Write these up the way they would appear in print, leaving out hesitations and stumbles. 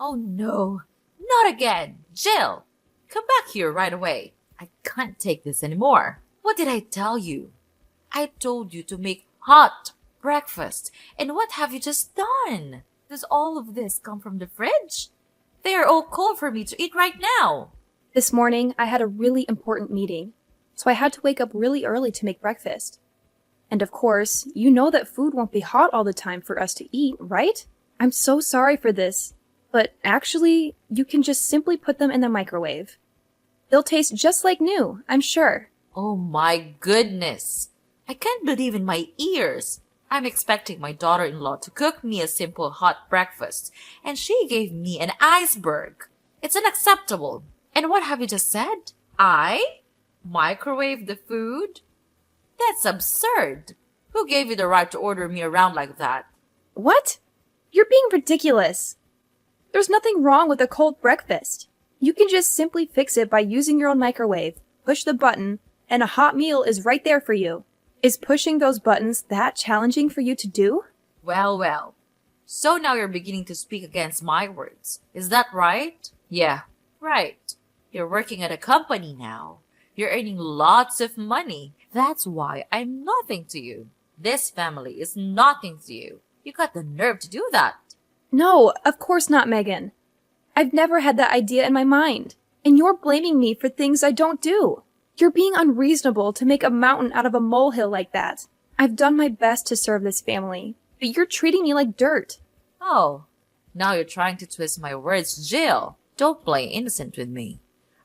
Oh no, not again! Jill! Come back here right away. I can't take this anymore. What did I tell you? I told you to make hot breakfast. And what have you just done? Does all of this come from the fridge? They are all cold for me to eat right now. This morning, I had a really important meeting, so I had to wake up really early to make breakfast. And of course, you know that food won't be hot all the time for us to eat, right? I'm so sorry for this, but actually, you can just simply put them in the microwave. They'll taste just like new, I'm sure. Oh my goodness. I can't believe in my ears. I'm expecting my daughter-in-law to cook me a simple hot breakfast, and she gave me an iceberg. It's unacceptable. And what have you just said? I microwave the food? That's absurd. Who gave you the right to order me around like that? What? You're being ridiculous. There's nothing wrong with a cold breakfast. You can just simply fix it by using your own microwave, push the button, and a hot meal is right there for you. Is pushing those buttons that challenging for you to do? Well, well. So now you're beginning to speak against my words. Is that right? Yeah, right. You're working at a company now. You're earning lots of money. That's why I'm nothing to you. This family is nothing to you. You got the nerve to do that. No, of course not, Megan. I've never had that idea in my mind. And you're blaming me for things I don't do. You're being unreasonable to make a mountain out of a molehill like that. I've done my best to serve this family, but you're treating me like dirt. Oh, now you're trying to twist my words, Jill. Don't play innocent with me.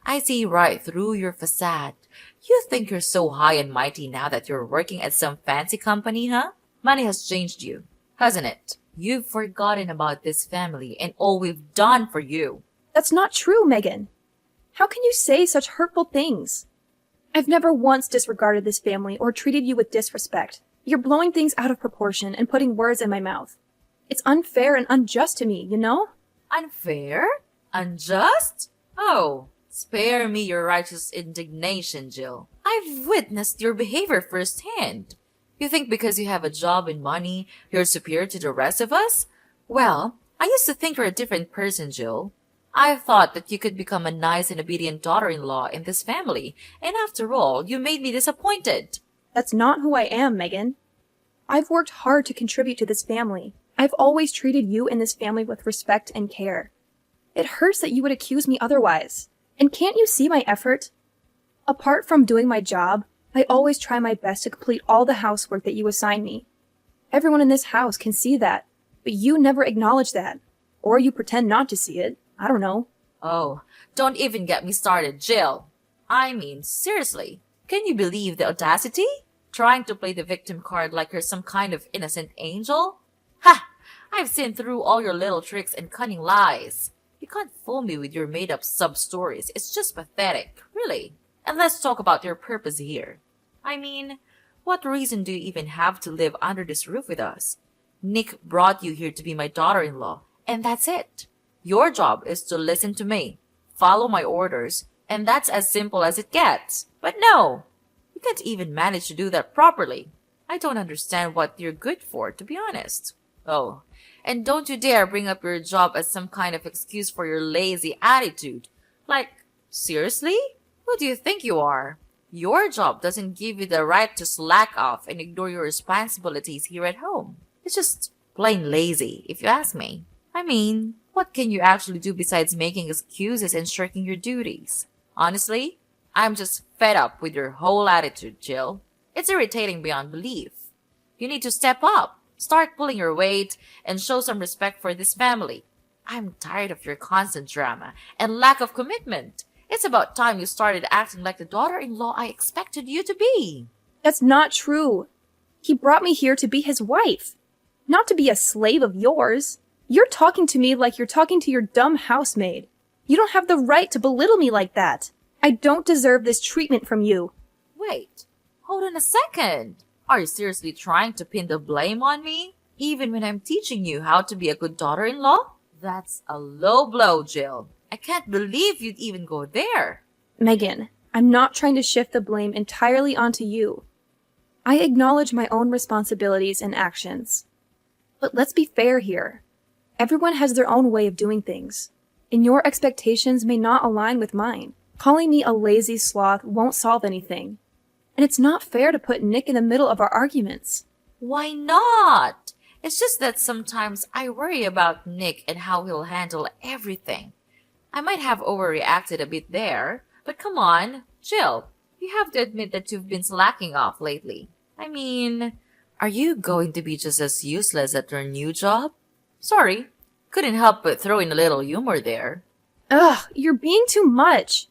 I see right through your facade. You think you're so high and mighty now that you're working at some fancy company, huh? Money has changed you, hasn't it? You've forgotten about this family and all we've done for you. That's not true, Megan. How can you say such hurtful things? I've never once disregarded this family or treated you with disrespect. You're blowing things out of proportion and putting words in my mouth. It's unfair and unjust to me, you know? Unfair? Unjust? Oh, spare me your righteous indignation, Jill. I've witnessed your behavior firsthand. You think because you have a job and money, you're superior to the rest of us? Well, I used to think you're a different person, Jill. I thought that you could become a nice and obedient daughter-in-law in this family, and after all, you made me disappointed. That's not who I am, Megan. I've worked hard to contribute to this family. I've always treated you and this family with respect and care. It hurts that you would accuse me otherwise. And can't you see my effort? Apart from doing my job, I always try my best to complete all the housework that you assign me. Everyone in this house can see that, but you never acknowledge that. Or you pretend not to see it. I don't know. Oh, don't even get me started, Jill. I mean, seriously, can you believe the audacity? Trying to play the victim card like you're some kind of innocent angel? Ha! I've seen through all your little tricks and cunning lies. You can't fool me with your made-up sub-stories. It's just pathetic, really. And let's talk about your purpose here. I mean, what reason do you even have to live under this roof with us? Nick brought you here to be my daughter-in-law, and that's it. Your job is to listen to me, follow my orders, and that's as simple as it gets. But no, you can't even manage to do that properly. I don't understand what you're good for, to be honest. Oh, and don't you dare bring up your job as some kind of excuse for your lazy attitude. Like, seriously? Who do you think you are? Your job doesn't give you the right to slack off and ignore your responsibilities here at home. It's just plain lazy, if you ask me. I mean, what can you actually do besides making excuses and shirking your duties? Honestly, I'm just fed up with your whole attitude, Jill. It's irritating beyond belief. You need to step up, start pulling your weight, and show some respect for this family. I'm tired of your constant drama and lack of commitment. It's about time you started acting like the daughter-in-law I expected you to be. That's not true. He brought me here to be his wife, not to be a slave of yours. You're talking to me like you're talking to your dumb housemaid. You don't have the right to belittle me like that. I don't deserve this treatment from you. Wait, hold on a second. Are you seriously trying to pin the blame on me? Even when I'm teaching you how to be a good daughter-in-law? That's a low blow, Jill. I can't believe you'd even go there. Megan, I'm not trying to shift the blame entirely onto you. I acknowledge my own responsibilities and actions. But let's be fair here. Everyone has their own way of doing things, and your expectations may not align with mine. Calling me a lazy sloth won't solve anything, and it's not fair to put Nick in the middle of our arguments. Why not? It's just that sometimes I worry about Nick and how he'll handle everything. I might have overreacted a bit there, but come on, Jill. You have to admit that you've been slacking off lately. I mean, are you going to be just as useless at your new job? Sorry, couldn't help but throw in a little humor there. Ugh, you're being too much.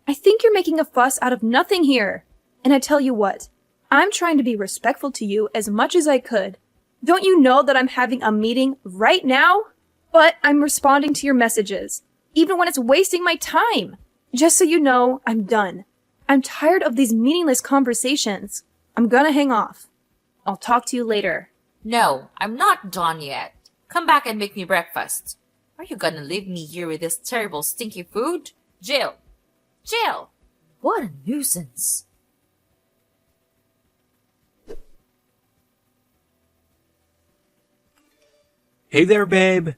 I think you're making a fuss out of nothing here. And I tell you what, I'm trying to be respectful to you as much as I could. Don't you know that I'm having a meeting right now? But I'm responding to your messages, even when it's wasting my time. Just so you know, I'm done. I'm tired of these meaningless conversations. I'm gonna hang off. I'll talk to you later. No, I'm not done yet. Come back and make me breakfast. Are you gonna leave me here with this terrible stinky food? Jill! Jill! What a nuisance. Hey there, babe.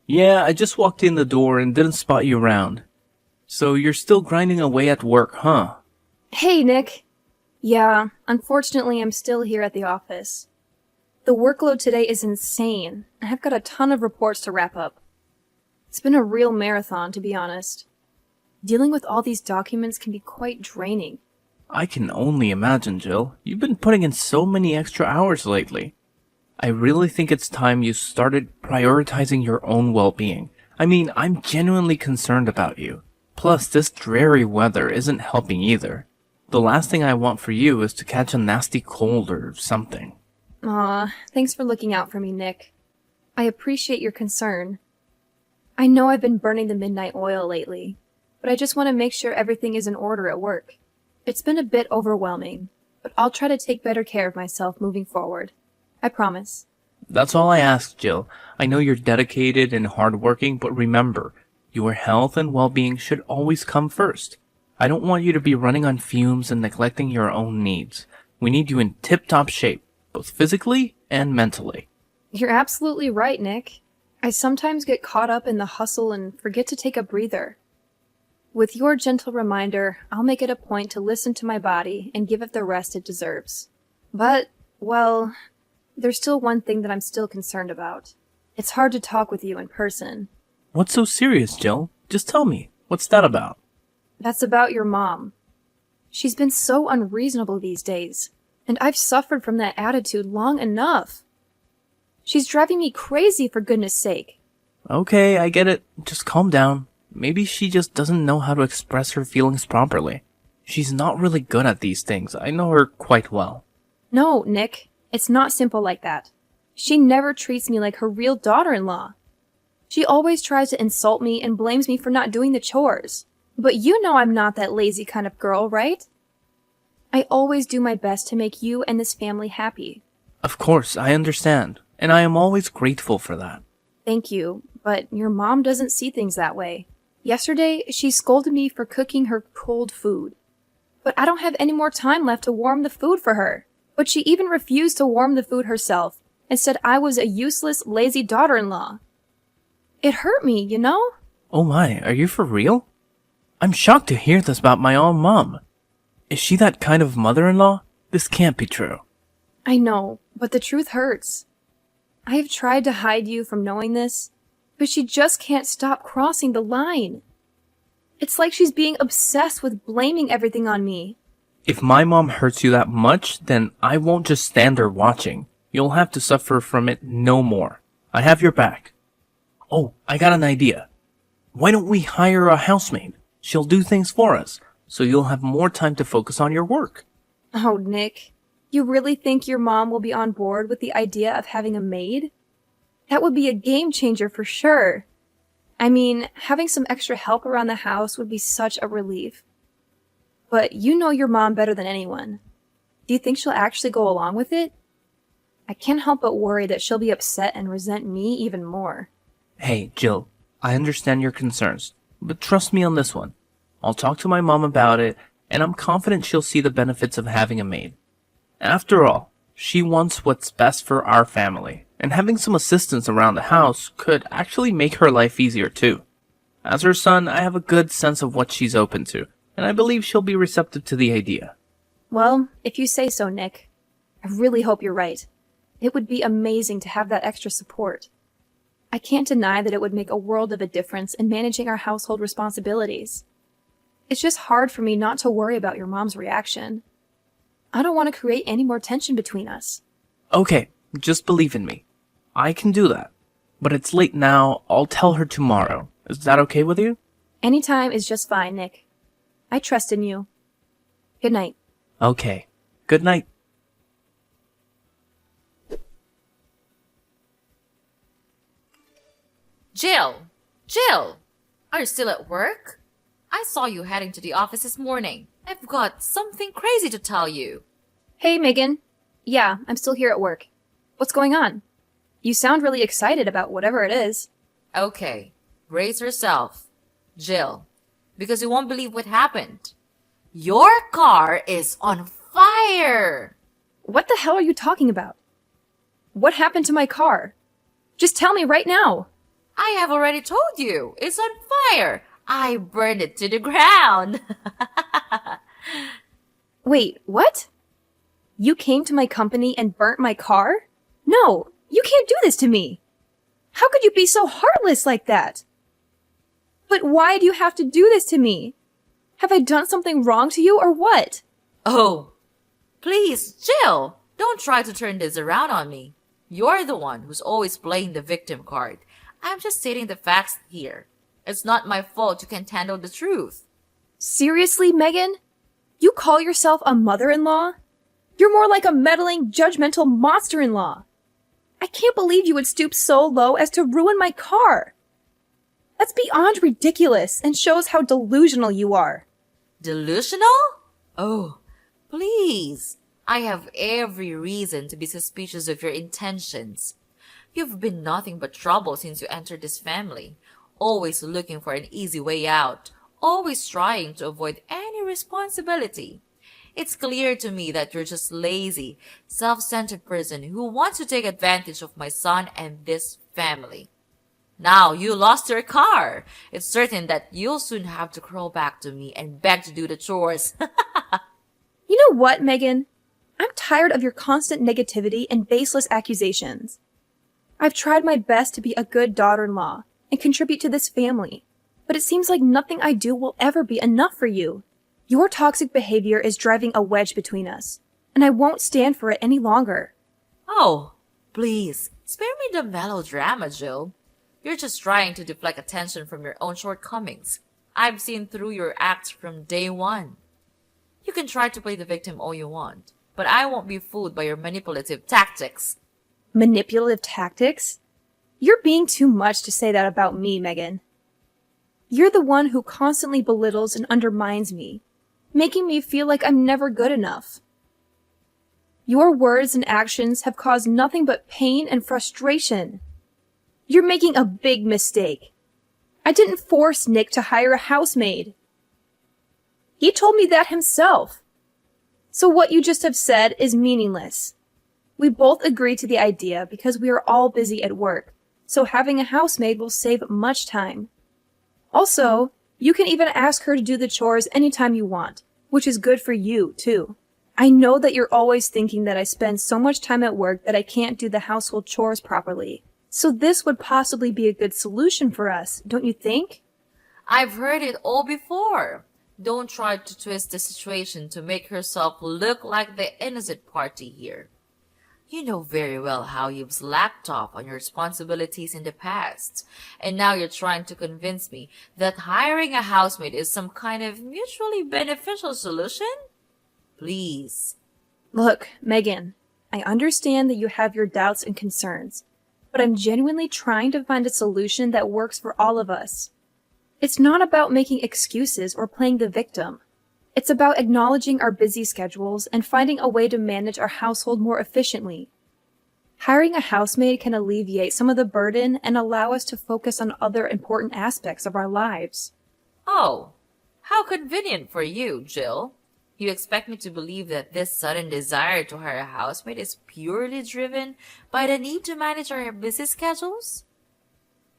Yeah, I just walked in the door and didn't spot you around. So you're still grinding away at work, huh? Hey, Nick. Yeah, unfortunately, I'm still here at the office. The workload today is insane, and I've got a ton of reports to wrap up. It's been a real marathon, to be honest. Dealing with all these documents can be quite draining. I can only imagine, Jill. You've been putting in so many extra hours lately. I really think it's time you started prioritizing your own well-being. I mean, I'm genuinely concerned about you. Plus, this dreary weather isn't helping either. The last thing I want for you is to catch a nasty cold or something. Aw, thanks for looking out for me, Nick. I appreciate your concern. I know I've been burning the midnight oil lately, but I just want to make sure everything is in order at work. It's been a bit overwhelming, but I'll try to take better care of myself moving forward. I promise. That's all I ask, Jill. I know you're dedicated and hardworking, but remember, your health and well-being should always come first. I don't want you to be running on fumes and neglecting your own needs. We need you in tip-top shape, both physically and mentally. You're absolutely right, Nick. I sometimes get caught up in the hustle and forget to take a breather. With your gentle reminder, I'll make it a point to listen to my body and give it the rest it deserves. But, well, there's still one thing that I'm still concerned about. It's hard to talk with you in person. What's so serious, Jill? Just tell me. What's that about? That's about your mom. She's been so unreasonable these days, and I've suffered from that attitude long enough. She's driving me crazy, for goodness sake. Okay, I get it. Just calm down. Maybe she just doesn't know how to express her feelings properly. She's not really good at these things. I know her quite well. No, Nick. It's not simple like that. She never treats me like her real daughter-in-law. She always tries to insult me and blames me for not doing the chores. But you know I'm not that lazy kind of girl, right? I always do my best to make you and this family happy. Of course, I understand. And I am always grateful for that. Thank you, but your mom doesn't see things that way. Yesterday, she scolded me for cooking her cold food. But I don't have any more time left to warm the food for her. But she even refused to warm the food herself and said I was a useless, lazy daughter-in-law. It hurt me, you know? Oh my, are you for real? I'm shocked to hear this about my own mom. Is she that kind of mother-in-law? This can't be true. I know, but the truth hurts. I have tried to hide you from knowing this, but she just can't stop crossing the line. It's like she's being obsessed with blaming everything on me. If my mom hurts you that much, then I won't just stand there watching. You'll have to suffer from it no more. I have your back. Oh, I got an idea. Why don't we hire a housemaid? She'll do things for us, so you'll have more time to focus on your work. Oh, Nick, you really think your mom will be on board with the idea of having a maid? That would be a game changer for sure. I mean, having some extra help around the house would be such a relief. But you know your mom better than anyone. Do you think she'll actually go along with it? I can't help but worry that she'll be upset and resent me even more. Hey, Jill, I understand your concerns, but trust me on this one. I'll talk to my mom about it, and I'm confident she'll see the benefits of having a maid. After all, she wants what's best for our family, And having some assistance around the house could actually make her life easier too. As her son, I have a good sense of what she's open to, and I believe she'll be receptive to the idea. Well, if you say so, Nick. I really hope you're right. It would be amazing to have that extra support. I can't deny that it would make a world of a difference in managing our household responsibilities. It's just hard for me not to worry about your mom's reaction. I don't want to create any more tension between us. Okay, just believe in me. I can do that. But it's late now. I'll tell her tomorrow. Is that okay with you? Anytime is just fine, Nick. I trust in you. Good night. Okay. Good night. Jill! Jill! Are you still at work? I saw you heading to the office this morning. I've got something crazy to tell you. Hey, Megan. Yeah, I'm still here at work. What's going on? You sound really excited about whatever it is. Okay, brace yourself, Jill, because you won't believe what happened. Your car is on fire! What the hell are you talking about? What happened to my car? Just tell me right now. I have already told you. It's on fire. I burned it to the ground. Wait, what? You came to my company and burnt my car? No, you can't do this to me. How could you be so heartless like that? But why do you have to do this to me? Have I done something wrong to you or what? Oh, please, Jill, don't try to turn this around on me. You're the one who's always playing the victim card. I'm just stating the facts here. It's not my fault you can't handle the truth. Seriously, Megan? You call yourself a mother-in-law? You're more like a meddling, judgmental monster-in-law. I can't believe you would stoop so low as to ruin my car. That's beyond ridiculous and shows how delusional you are. Delusional? Oh, please. I have every reason to be suspicious of your intentions. You've been nothing but trouble since you entered this family, always looking for an easy way out, always trying to avoid any responsibility. It's clear to me that you're just lazy, self-centered person who wants to take advantage of my son and this family. Now you lost your car. It's certain that you'll soon have to crawl back to me and beg to do the chores. You know what, Megan? I'm tired of your constant negativity and baseless accusations. I've tried my best to be a good daughter-in-law and contribute to this family, but it seems like nothing I do will ever be enough for you. Your toxic behavior is driving a wedge between us, and I won't stand for it any longer. Oh, please, spare me the melodrama, Jill. You're just trying to deflect attention from your own shortcomings. I've seen through your acts from day one. You can try to play the victim all you want, but I won't be fooled by your manipulative tactics. Manipulative tactics? You're being too much to say that about me, Megan. You're the one who constantly belittles and undermines me, making me feel like I'm never good enough. Your words and actions have caused nothing but pain and frustration. You're making a big mistake. I didn't force Nick to hire a housemaid. He told me that himself. So what you just have said is meaningless. We both agree to the idea because we are all busy at work, so having a housemaid will save much time. Also, you can even ask her to do the chores anytime you want, which is good for you, too. I know that you're always thinking that I spend so much time at work that I can't do the household chores properly. So this would possibly be a good solution for us, don't you think? I've heard it all before. Don't try to twist the situation to make yourself look like the innocent party here. You know very well how you've slacked off on your responsibilities in the past, and now you're trying to convince me that hiring a housemaid is some kind of mutually beneficial solution? Please. Look, Megan, I understand that you have your doubts and concerns, but I'm genuinely trying to find a solution that works for all of us. It's not about making excuses or playing the victim. It's about acknowledging our busy schedules and finding a way to manage our household more efficiently. Hiring a housemaid can alleviate some of the burden and allow us to focus on other important aspects of our lives. Oh, how convenient for you, Jill. You expect me to believe that this sudden desire to hire a housemaid is purely driven by the need to manage our busy schedules?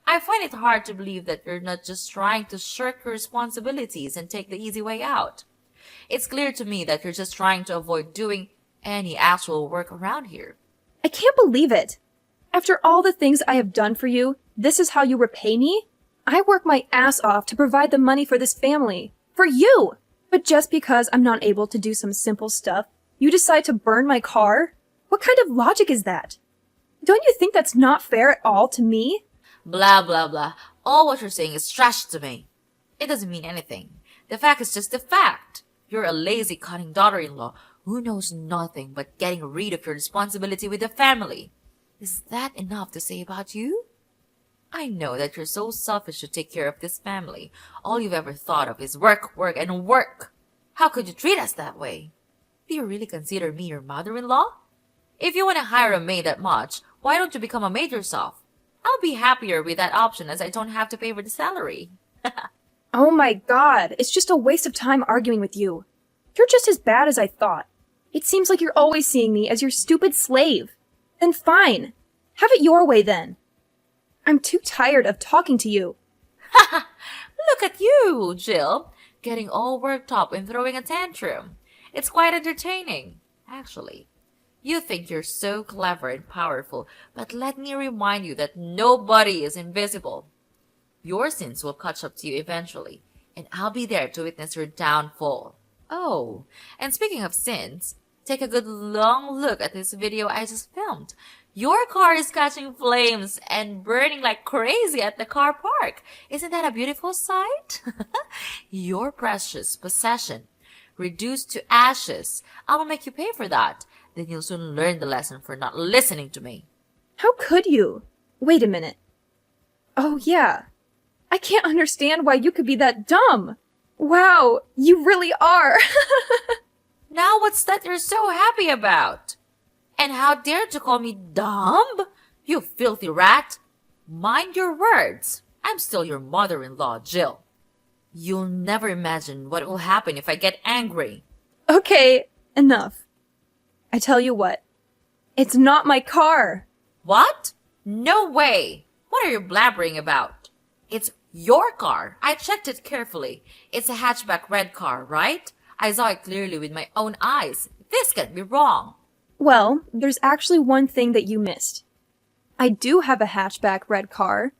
I find it hard to believe that you're not just trying to shirk your responsibilities and take the easy way out. It's clear to me that you're just trying to avoid doing any actual work around here. I can't believe it. After all the things I have done for you, this is how you repay me? I work my ass off to provide the money for this family. For you! But just because I'm not able to do some simple stuff, you decide to burn my car? What kind of logic is that? Don't you think that's not fair at all to me? Blah, blah, blah. All what you're saying is trash to me. It doesn't mean anything. The fact is just the fact. You're a lazy, cunning daughter-in-law who knows nothing but getting rid of your responsibility with the family. Is that enough to say about you? I know that you're so selfish to take care of this family. All you've ever thought of is work, work, and work. How could you treat us that way? Do you really consider me your mother-in-law? If you want to hire a maid that much, why don't you become a maid yourself? I'll be happier with that option as I don't have to pay for the salary. Oh my god, it's just a waste of time arguing with you. You're just as bad as I thought. It seems like you're always seeing me as your stupid slave. Then fine. Have it your way then. I'm too tired of talking to you. Look at you, Jill, getting all worked up and throwing a tantrum. It's quite entertaining, actually. You think you're so clever and powerful, but let me remind you that nobody is invisible. Your sins will catch up to you eventually, and I'll be there to witness your downfall. Oh, and speaking of sins, take a good long look at this video I just filmed. Your car is catching flames and burning like crazy at the car park. Isn't that a beautiful sight? Your precious possession reduced to ashes. I will make you pay for that. Then you'll soon learn the lesson for not listening to me. How could you? Wait a minute. Oh yeah. I can't understand why you could be that dumb. Wow, you really are. Now what's that you're so happy about? And how dare you call me dumb? You filthy rat. Mind your words. I'm still your mother-in-law, Jill. You'll never imagine what will happen if I get angry. Okay, enough. I tell you what. It's not my car. What? No way. What are you blabbering about? It's your car. I checked it carefully. It's a hatchback red car, right? I saw it clearly with my own eyes. This can't be wrong. Well, there's actually one thing that you missed. I do have a hatchback red car,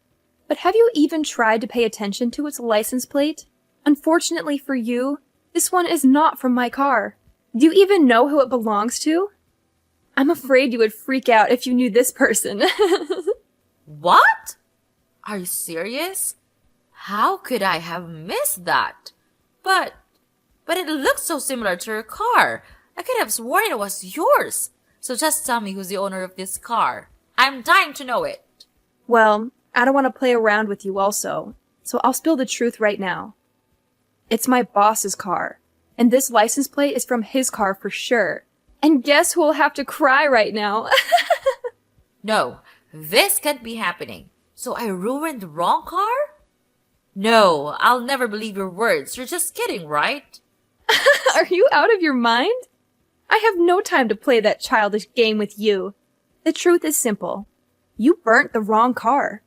but have you even tried to pay attention to its license plate? Unfortunately for you, this one is not from my car. Do you even know who it belongs to? I'm afraid you would freak out if you knew this person. What? Are you serious? How could I have missed that? But it looks so similar to your car. I could have sworn it was yours. So just tell me who's the owner of this car. I'm dying to know it. Well, I don't want to play around with you also, so I'll spill the truth right now. It's my boss's car, and this license plate is from his car for sure. And guess who'll have to cry right now? No, this can't be happening. So I ruined the wrong car? No, I'll never believe your words. You're just kidding, right? Are you out of your mind? I have no time to play that childish game with you. The truth is simple. You burnt the wrong car.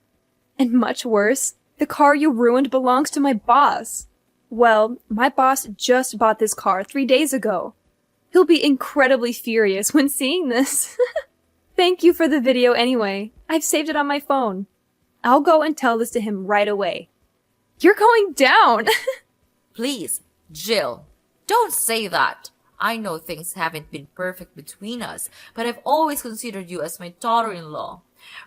And much worse, the car you ruined belongs to my boss. Well, my boss just bought this car 3 days ago. He'll be incredibly furious when seeing this. Thank you for the video anyway. I've saved it on my phone. I'll go and tell this to him right away. You're going down! Please, Jill, don't say that. I know things haven't been perfect between us, but I've always considered you as my daughter-in-law.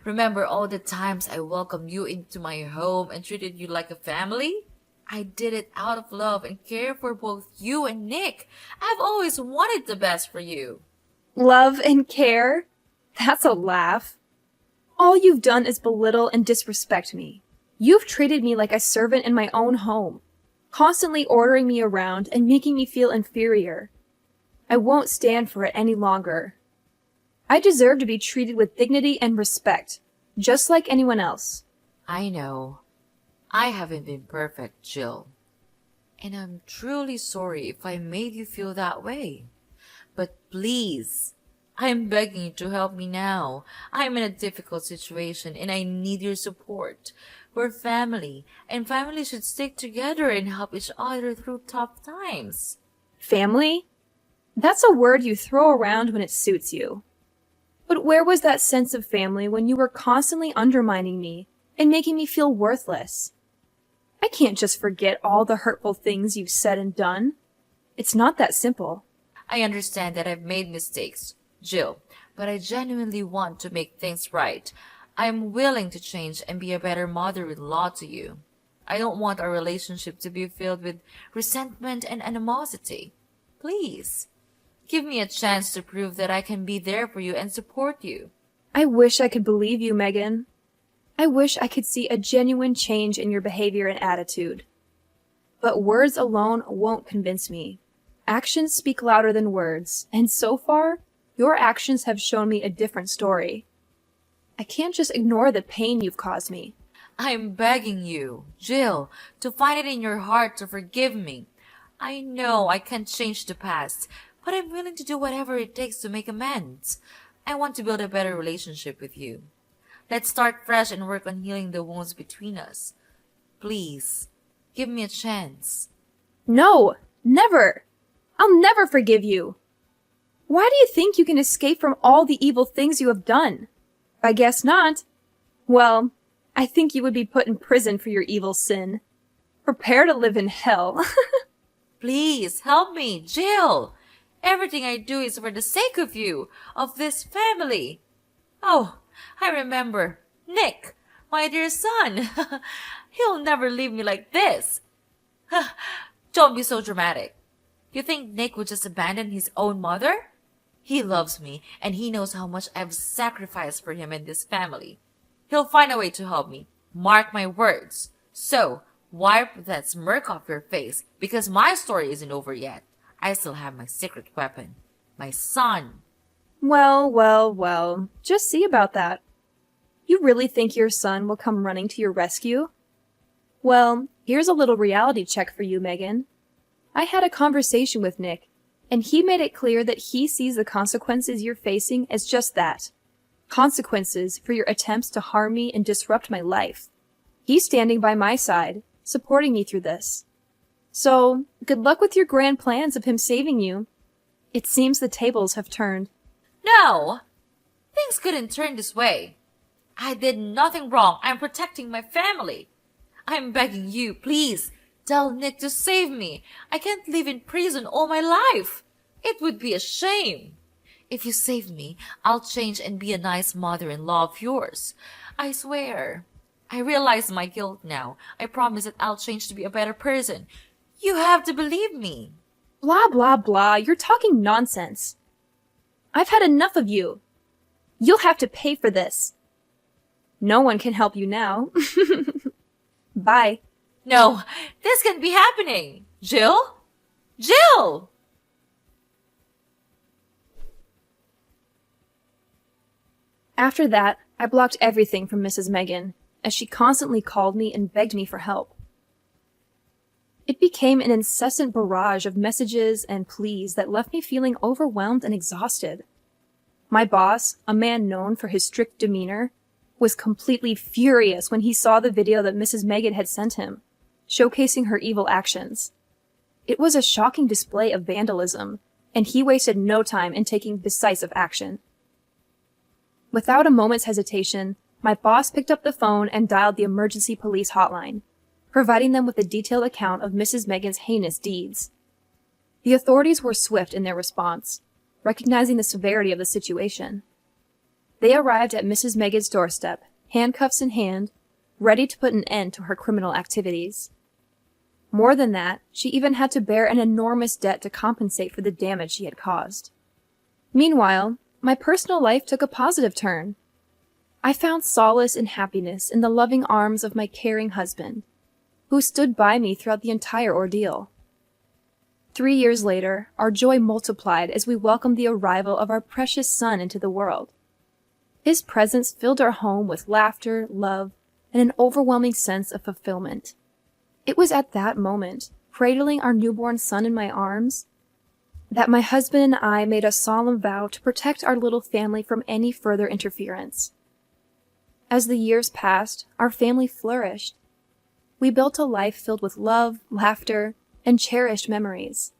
Remember all the times I welcomed you into my home and treated you like a family? I did it out of love and care for both you and Nick. I've always wanted the best for you. Love and care? That's a laugh. All you've done is belittle and disrespect me. You've treated me like a servant in my own home, constantly ordering me around and making me feel inferior. I won't stand for it any longer. I deserve to be treated with dignity and respect, just like anyone else. I know. I haven't been perfect, Jill. And I'm truly sorry if I made you feel that way. But please, I'm begging you to help me now. I'm in a difficult situation and I need your support. We're family, and family should stick together and help each other through tough times. Family? That's a word you throw around when it suits you. But where was that sense of family when you were constantly undermining me and making me feel worthless? I can't just forget all the hurtful things you've said and done. It's not that simple. I understand that I've made mistakes, Jill, but I genuinely want to make things right. I'm willing to change and be a better mother-in-law to you. I don't want our relationship to be filled with resentment and animosity. Please, give me a chance to prove that I can be there for you and support you. I wish I could believe you, Megan. I wish I could see a genuine change in your behavior and attitude. But words alone won't convince me. Actions speak louder than words, and so far, your actions have shown me a different story. I can't just ignore the pain you've caused me. I'm begging you, Jill, to find it in your heart to forgive me. I know I can't change the past, but I'm willing to do whatever it takes to make amends. I want to build a better relationship with you. Let's start fresh and work on healing the wounds between us. Please, give me a chance. No, never. I'll never forgive you. Why do you think you can escape from all the evil things you have done? I guess not. Well, I think you would be put in prison for your evil sin. Prepare to live in hell. Please, help me, Jill. Everything I do is for the sake of you, of this family. Oh, I remember. Nick, my dear son. He'll never leave me like this. Don't be so dramatic. You think Nick would just abandon his own mother? He loves me, and he knows how much I've sacrificed for him and this family. He'll find a way to help me. Mark my words. So, wipe that smirk off your face, because my story isn't over yet. I still have my secret weapon. My son. Well. Just see about that. You really think your son will come running to your rescue? Well, here's a little reality check for you, Megan. I had a conversation with Nick, and he made it clear that he sees the consequences you're facing as just that. Consequences for your attempts to harm me and disrupt my life. He's standing by my side, supporting me through this. So, good luck with your grand plans of him saving you. It seems the tables have turned. No! Things couldn't turn this way. I did nothing wrong. I'm protecting my family. I'm begging you, please, tell Nick to save me. I can't live in prison all my life. It would be a shame. If you save me, I'll change and be a nice mother-in-law of yours. I swear. I realize my guilt now. I promise that I'll change to be a better person. You have to believe me. Blah, blah, blah. You're talking nonsense. I've had enough of you. You'll have to pay for this. No one can help you now. Bye. No, this can't be happening. Jill? Jill! After that, I blocked everything from Mrs. Megan, as she constantly called me and begged me for help. It became an incessant barrage of messages and pleas that left me feeling overwhelmed and exhausted. My boss, a man known for his strict demeanor, was completely furious when he saw the video that Mrs. Megan had sent him, showcasing her evil actions. It was a shocking display of vandalism, and he wasted no time in taking decisive action. Without a moment's hesitation, my boss picked up the phone and dialed the emergency police hotline, providing them with a detailed account of Mrs. Megan's heinous deeds. The authorities were swift in their response, recognizing the severity of the situation. They arrived at Mrs. Megan's doorstep, handcuffs in hand, ready to put an end to her criminal activities. More than that, she even had to bear an enormous debt to compensate for the damage she had caused. Meanwhile, my personal life took a positive turn. I found solace and happiness in the loving arms of my caring husband, who stood by me throughout the entire ordeal. 3 years later, our joy multiplied as we welcomed the arrival of our precious son into the world. His presence filled our home with laughter, love, and an overwhelming sense of fulfillment. It was at that moment cradling our newborn son in my arms, that my husband and I made a solemn vow to protect our little family from any further interference. As the years passed, our family flourished. We built a life filled with love, laughter, and cherished memories.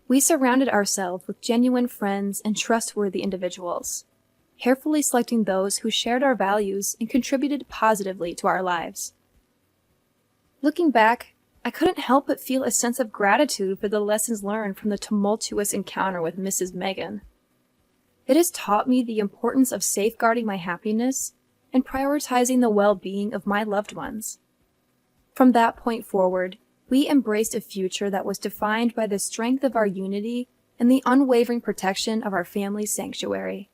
We surrounded ourselves with genuine friends and trustworthy individuals, carefully selecting those who shared our values and contributed positively to our lives. Looking back, I couldn't help but feel a sense of gratitude for the lessons learned from the tumultuous encounter with Mrs. Megan. It has taught me the importance of safeguarding my happiness and prioritizing the well-being of my loved ones. From that point forward, we embraced a future that was defined by the strength of our unity and the unwavering protection of our family's sanctuary.